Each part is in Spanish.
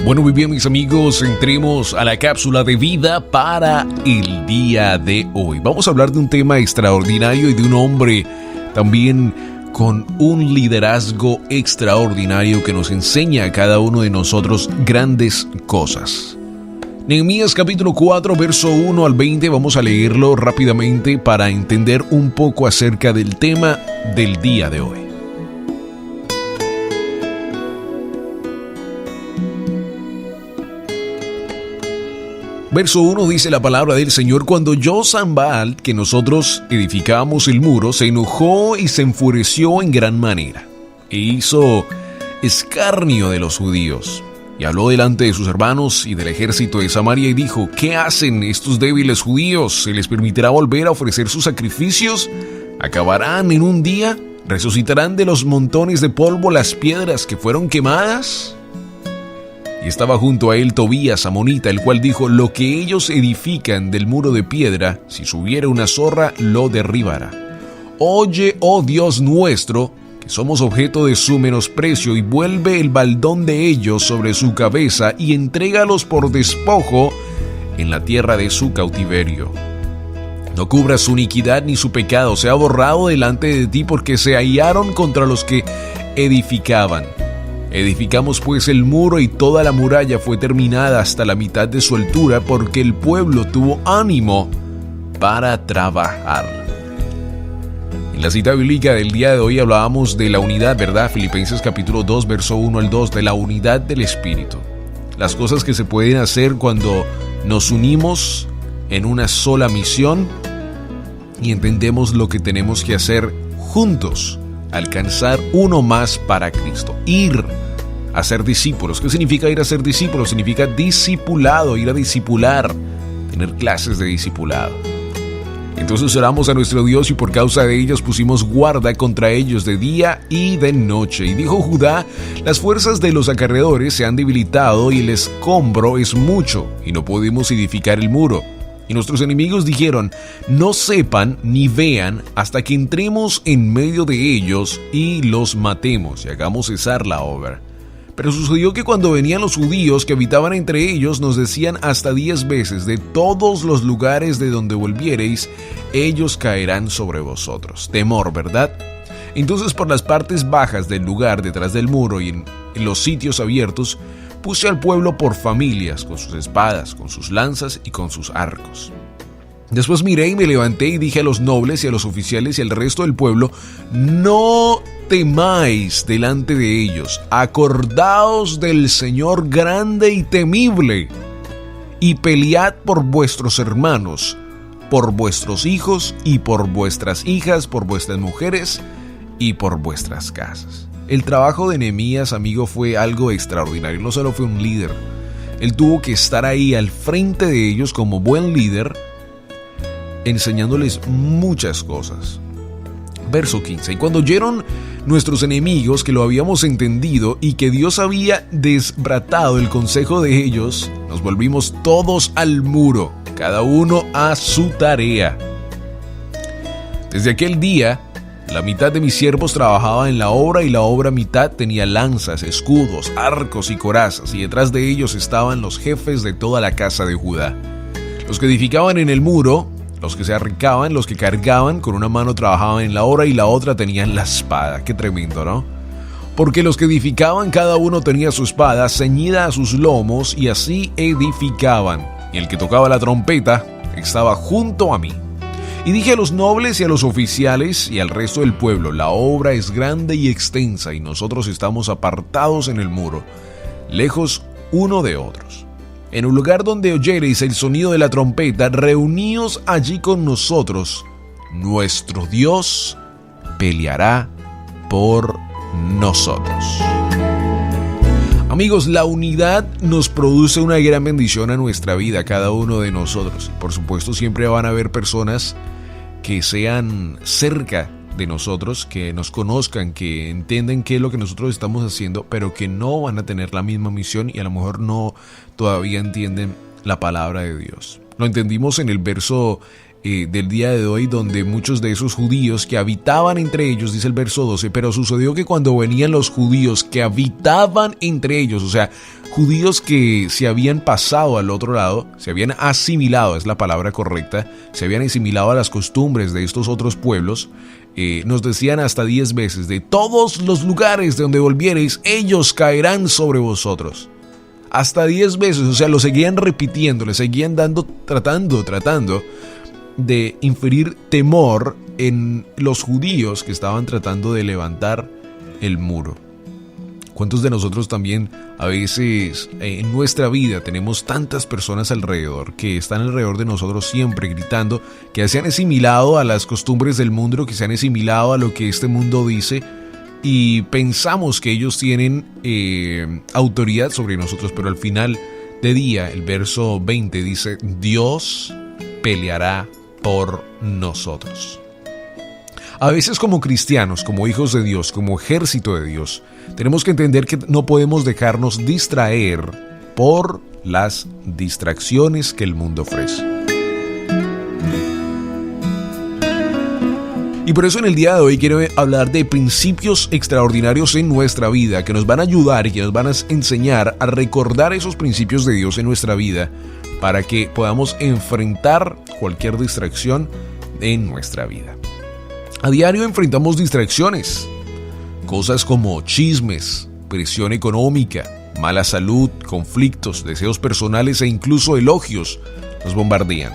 Bueno, muy bien, mis amigos, entremos a la cápsula de vida para el día de hoy. Vamos a hablar de un tema extraordinario y de un hombre también con un liderazgo extraordinario que nos enseña a cada uno de nosotros grandes cosas. Nehemías capítulo 4, verso 1 al 20, vamos a leerlo rápidamente para entender un poco acerca del tema del día de hoy. Verso 1 dice la palabra del Señor: cuando oyó Sanballat que nosotros edificábamos el muro, se enojó y se enfureció en gran manera, e hizo escarnio de los judíos. Y habló delante de sus hermanos y del ejército de Samaria y dijo: ¿qué hacen estos débiles judíos? ¿Se les permitirá volver a ofrecer sus sacrificios? ¿Acabarán en un día? ¿Resucitarán de los montones de polvo las piedras que fueron quemadas? Y estaba junto a él Tobías amonita, el cual dijo: lo que ellos edifican del muro de piedra, si subiera una zorra, lo derribará. Oye, oh Dios nuestro, que somos objeto de su menosprecio, y vuelve el baldón de ellos sobre su cabeza, y entrégalos por despojo en la tierra de su cautiverio. No cubras su iniquidad ni su pecado, sea borrado delante de ti, porque se hallaron contra los que edificaban. Edificamos pues el muro, y toda la muralla fue terminada hasta la mitad de su altura, porque el pueblo tuvo ánimo para trabajar. En la cita bíblica del día de hoy hablábamos de la unidad, ¿verdad? Filipenses capítulo 2, verso 1 al 2, de la unidad del Espíritu. Las cosas que se pueden hacer cuando nos unimos en una sola misión y entendemos lo que tenemos que hacer juntos, alcanzar uno más para Cristo, ir a ser discípulos. ¿Qué significa ir a ser discípulos? Significa discipulado, ir a discipular, tener clases de discipulado. Entonces oramos a nuestro Dios, y por causa de ellos pusimos guarda contra ellos de día y de noche. Y dijo Judá: las fuerzas de los acarreadores se han debilitado, y el escombro es mucho, y no podemos edificar el muro. Y nuestros enemigos dijeron: no sepan ni vean hasta que entremos en medio de ellos y los matemos y hagamos cesar la obra. Pero sucedió que cuando venían los judíos que habitaban entre ellos, nos decían hasta 10 veces: de todos los lugares de donde volviereis, ellos caerán sobre vosotros. Temor, ¿verdad? Entonces, por las partes bajas del lugar, detrás del muro y en los sitios abiertos, puse al pueblo por familias, con sus espadas, con sus lanzas y con sus arcos. Después miré y me levanté y dije a los nobles y a los oficiales y al resto del pueblo: no temáis delante de ellos, acordaos del Señor grande y temible, y pelead por vuestros hermanos, por vuestros hijos y por vuestras hijas, por vuestras mujeres y por vuestras casas. El trabajo de Nehemías, amigo, fue algo extraordinario. No solo fue un líder, él tuvo que estar ahí al frente de ellos como buen líder, enseñándoles muchas cosas. Verso 15: y cuando oyeron nuestros enemigos que lo habíamos entendido y que Dios había desbaratado el consejo de ellos, nos volvimos todos al muro, cada uno a su tarea. Desde aquel día, la mitad de mis siervos trabajaba en la obra, y la otra mitad tenía lanzas, escudos, arcos y corazas, y detrás de ellos estaban los jefes de toda la casa de Judá. Los que edificaban en el muro, los que se arrancaban, los que cargaban, con una mano trabajaban en la obra y la otra tenían la espada. Qué tremendo, ¿no? Porque los que edificaban, cada uno tenía su espada ceñida a sus lomos, y así edificaban. Y el que tocaba la trompeta estaba junto a mí. Y dije a los nobles y a los oficiales y al resto del pueblo: la obra es grande y extensa, y nosotros estamos apartados en el muro, lejos uno de otros. En un lugar donde oyereis el sonido de la trompeta, reuníos allí con nosotros. Nuestro Dios peleará por nosotros. Amigos, la unidad nos produce una gran bendición a nuestra vida, a cada uno de nosotros. Por supuesto, siempre van a haber personas que sean cerca de nosotros, que nos conozcan, que entienden qué es lo que nosotros estamos haciendo, pero que no van a tener la misma misión y a lo mejor no todavía entienden la palabra de Dios. Lo entendimos en el verso del día de hoy, donde muchos de esos judíos que habitaban entre ellos, dice el verso 12, pero sucedió que cuando venían los judíos que habitaban entre ellos, o sea, judíos que se habían pasado al otro lado, se habían asimilado, es la palabra correcta, se habían asimilado a las costumbres de estos otros pueblos, nos decían hasta 10 veces, de todos los lugares de donde volviereis, ellos caerán sobre vosotros. Hasta 10 veces, o sea, lo seguían repitiendo, le seguían tratando de inferir temor en los judíos que estaban tratando de levantar el muro. ¿Cuántos de nosotros también a veces en nuestra vida tenemos tantas personas alrededor que están alrededor de nosotros siempre gritando, que se han asimilado a las costumbres del mundo, que se han asimilado a lo que este mundo dice, y pensamos que ellos tienen autoridad sobre nosotros, pero al final de día, el verso 20 dice, Dios peleará por nosotros. A veces como cristianos, como hijos de Dios, como ejército de Dios, tenemos que entender que no podemos dejarnos distraer por las distracciones que el mundo ofrece. Y por eso en el día de hoy quiero hablar de principios extraordinarios en nuestra vida que nos van a ayudar y que nos van a enseñar a recordar esos principios de Dios en nuestra vida para que podamos enfrentar cualquier distracción en nuestra vida. A diario enfrentamos distracciones, cosas como chismes, presión económica, mala salud, conflictos, deseos personales e incluso elogios nos bombardean.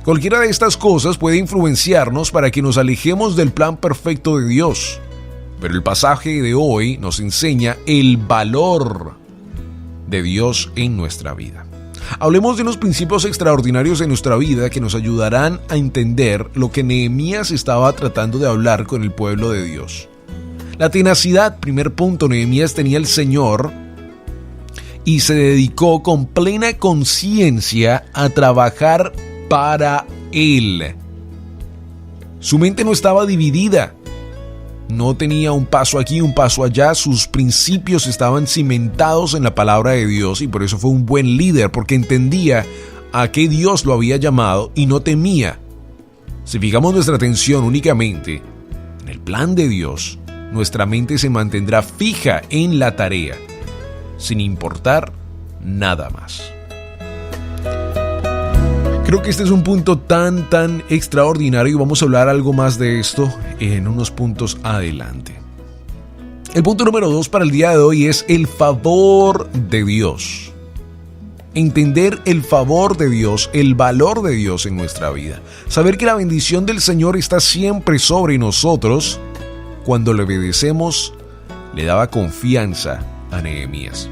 Cualquiera de estas cosas puede influenciarnos para que nos alejemos del plan perfecto de Dios. Pero el pasaje de hoy nos enseña el valor de Dios en nuestra vida. Hablemos de unos principios extraordinarios en nuestra vida que nos ayudarán a entender lo que Nehemías estaba tratando de hablar con el pueblo de Dios. La tenacidad, primer punto, Nehemías tenía al Señor y se dedicó con plena conciencia a trabajar para Él. Su mente no estaba dividida. No tenía un paso aquí, un paso allá. Sus principios estaban cimentados en la palabra de Dios y por eso fue un buen líder, porque entendía a qué Dios lo había llamado y no temía. Si fijamos nuestra atención únicamente en el plan de Dios, nuestra mente se mantendrá fija en la tarea, sin importar nada más. Creo que este es un punto tan extraordinario y vamos a hablar algo más de esto en unos puntos adelante. El punto número 2 para el día de hoy es el favor de Dios. Entender el favor de Dios, el valor de Dios en nuestra vida. Saber que la bendición del Señor está siempre sobre nosotros. Cuando le obedecemos, le daba confianza a Nehemías.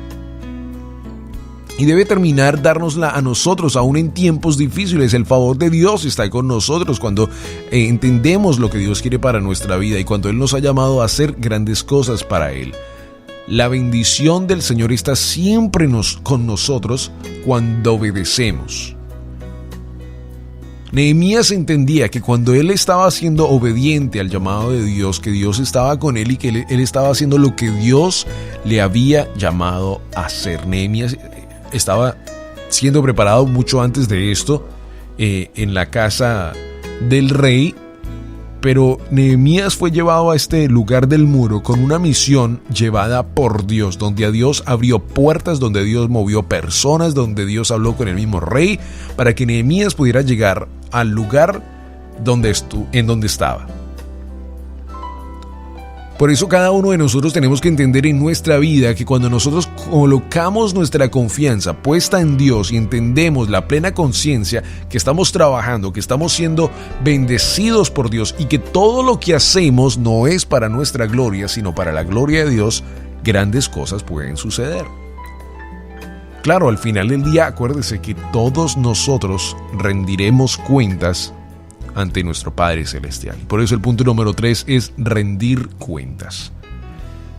Y debe terminar dárnosla a nosotros, aún en tiempos difíciles. El favor de Dios está con nosotros cuando entendemos lo que Dios quiere para nuestra vida y cuando Él nos ha llamado a hacer grandes cosas para Él. La bendición del Señor está siempre con nosotros cuando obedecemos. Nehemías entendía que cuando él estaba siendo obediente al llamado de Dios, que Dios estaba con él y que él estaba haciendo lo que Dios le había llamado a hacer. Nehemías estaba siendo preparado mucho antes de esto en la casa del rey, pero Nehemías fue llevado a este lugar del muro con una misión llevada por Dios, donde a Dios abrió puertas, donde Dios movió personas, donde Dios habló con el mismo rey, para que Nehemías pudiera llegar al lugar en donde estaba. Por eso cada uno de nosotros tenemos que entender en nuestra vida que cuando nosotros colocamos nuestra confianza puesta en Dios y entendemos la plena conciencia que estamos trabajando, que estamos siendo bendecidos por Dios y que todo lo que hacemos no es para nuestra gloria, sino para la gloria de Dios, grandes cosas pueden suceder. Claro, al final del día, acuérdese que todos nosotros rendiremos cuentas ante nuestro Padre Celestial. Por eso el punto número 3 es rendir cuentas.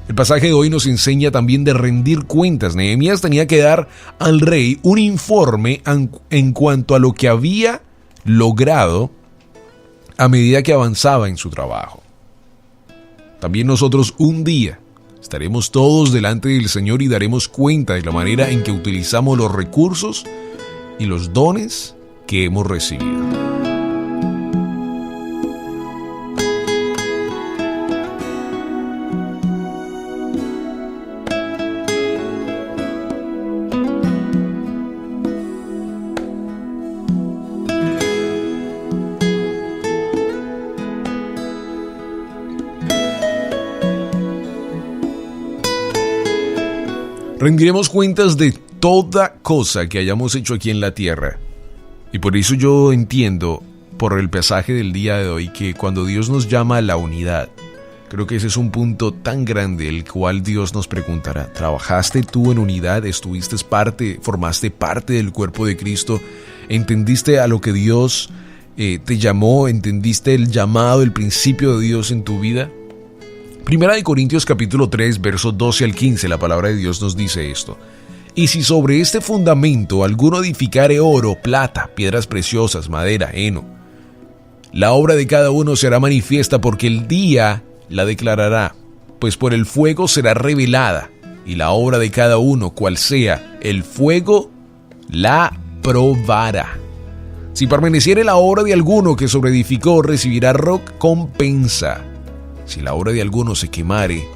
El pasaje de hoy nos enseña también de rendir cuentas. Nehemías tenía que dar al rey un informe en cuanto a lo que había logrado a medida que avanzaba en su trabajo. También nosotros un día estaremos todos delante del Señor y daremos cuenta de la manera en que utilizamos los recursos y los dones que hemos recibido. Rendiremos cuentas de toda cosa que hayamos hecho aquí en la tierra. Y por eso yo entiendo, por el pasaje del día de hoy, que cuando Dios nos llama a la unidad, creo que ese es un punto tan grande el cual Dios nos preguntará: ¿trabajaste tú en unidad? ¿Estuviste parte, formaste parte del cuerpo de Cristo? ¿Entendiste a lo que Dios te llamó? ¿Entendiste el llamado, el principio de Dios en tu vida? Primera de Corintios capítulo 3, versos 12 al 15, la palabra de Dios nos dice esto: y si sobre este fundamento alguno edificare oro, plata, piedras preciosas, madera, heno, la obra de cada uno será manifiesta, porque el día la declarará, pues por el fuego será revelada, y la obra de cada uno, cual sea, el fuego la probará. Si permaneciere la obra de alguno que sobreedificó, recibirá recompensa. Si la obra de alguno se quemare,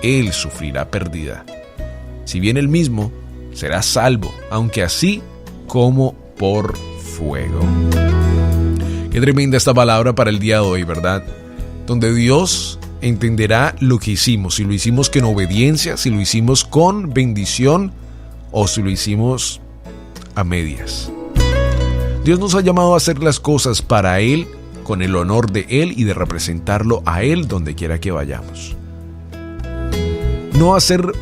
él sufrirá pérdida. Si bien él mismo será salvo, aunque así como por fuego. Qué tremenda esta palabra para el día de hoy, ¿verdad? Donde Dios entenderá lo que hicimos, si lo hicimos con obediencia, si lo hicimos con bendición o si lo hicimos a medias. Dios nos ha llamado a hacer las cosas para Él, con el honor de Él y de representarlo a Él donde quiera que vayamos. No hacer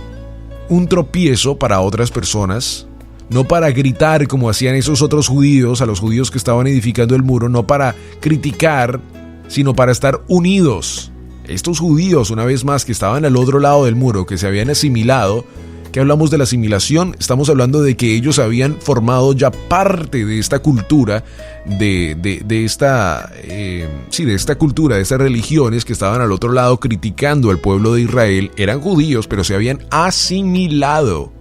un tropiezo para otras personas, no para gritar como hacían esos otros judíos, a los judíos que estaban edificando el muro, no para criticar, sino para estar unidos. Estos judíos, una vez más, que estaban al otro lado del muro, que se habían asimilado. ¿Qué hablamos de la asimilación? Estamos hablando de que ellos habían formado ya parte de esta cultura, de esta cultura, de estas religiones que estaban al otro lado criticando al pueblo de Israel. Eran judíos, pero se habían asimilado.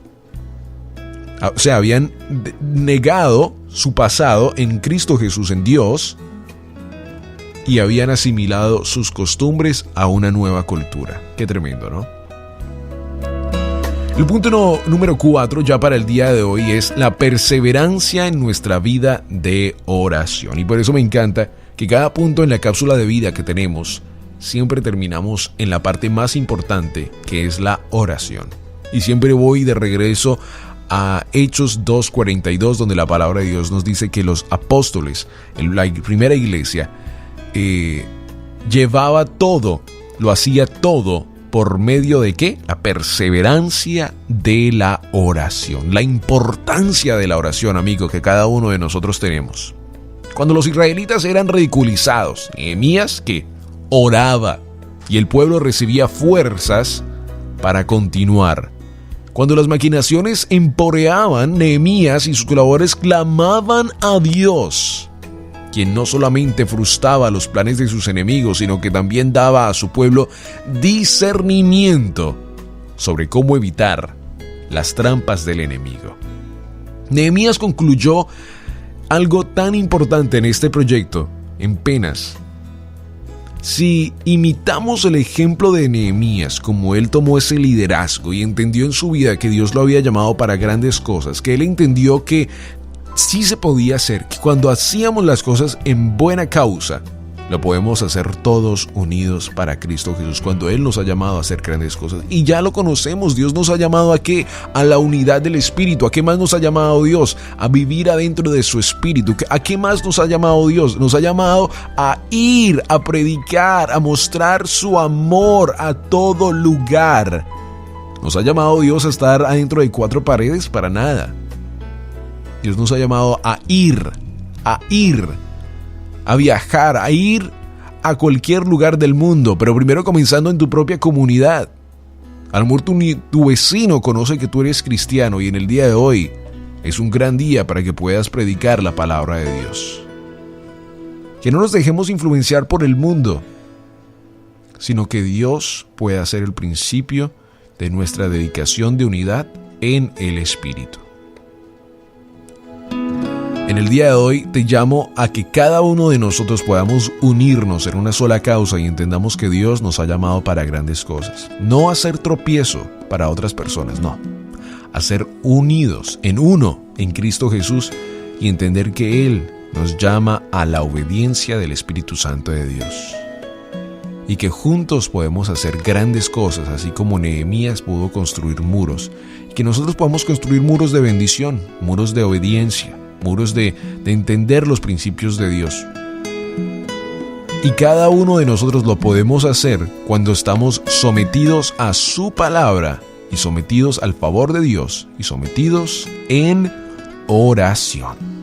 O sea, habían negado su pasado en Cristo Jesús, en Dios, y habían asimilado sus costumbres a una nueva cultura. Qué tremendo, ¿no? El punto número 4 ya para el día de hoy es la perseverancia en nuestra vida de oración. Y por eso me encanta que cada punto en la cápsula de vida que tenemos siempre terminamos en la parte más importante, que es la oración. Y siempre voy de regreso a Hechos 2:42, donde la palabra de Dios nos dice que los apóstoles, la primera iglesia, llevaba todo, lo hacía todo por medio de ¿qué? La perseverancia de la oración. La importancia de la oración, amigo, que cada uno de nosotros tenemos. Cuando los israelitas eran ridiculizados, Nehemías, ¿qué? Oraba y el pueblo recibía fuerzas para continuar. Cuando las maquinaciones emporeaban, Nehemías y sus colaboradores clamaban a Dios, quien no solamente frustraba los planes de sus enemigos, sino que también daba a su pueblo discernimiento sobre cómo evitar las trampas del enemigo. Nehemías concluyó algo tan importante en este proyecto, en Penas. Si imitamos el ejemplo de Nehemías, como él tomó ese liderazgo y entendió en su vida que Dios lo había llamado para grandes cosas, que él entendió que sí se podía hacer, que cuando hacíamos las cosas en buena causa, lo podemos hacer todos unidos para Cristo Jesús, cuando Él nos ha llamado a hacer grandes cosas. Y ya lo conocemos, Dios nos ha llamado ¿a qué? A la unidad del Espíritu. ¿A qué más nos ha llamado Dios? A vivir adentro de su Espíritu. ¿A qué más nos ha llamado Dios? Nos ha llamado a ir, a predicar, a mostrar su amor a todo lugar. ¿Nos ha llamado Dios a estar adentro de 4 paredes? Para nada. Dios nos ha llamado a ir, a viajar, a ir a cualquier lugar del mundo, pero primero comenzando en tu propia comunidad. A lo mejor tu vecino conoce que tú eres cristiano y en el día de hoy es un gran día para que puedas predicar la palabra de Dios. Que no nos dejemos influenciar por el mundo, sino que Dios pueda ser el principio de nuestra dedicación de unidad en el Espíritu. En el día de hoy te llamo a que cada uno de nosotros podamos unirnos en una sola causa y entendamos que Dios nos ha llamado para grandes cosas. No a ser tropiezo para otras personas, no. A ser unidos en uno en Cristo Jesús y entender que Él nos llama a la obediencia del Espíritu Santo de Dios. Y que juntos podemos hacer grandes cosas, así como Nehemías pudo construir muros, y que nosotros podamos construir muros de bendición, muros de obediencia, muros de entender los principios de Dios. Y cada uno de nosotros lo podemos hacer cuando estamos sometidos a su palabra y sometidos al favor de Dios y sometidos en oración.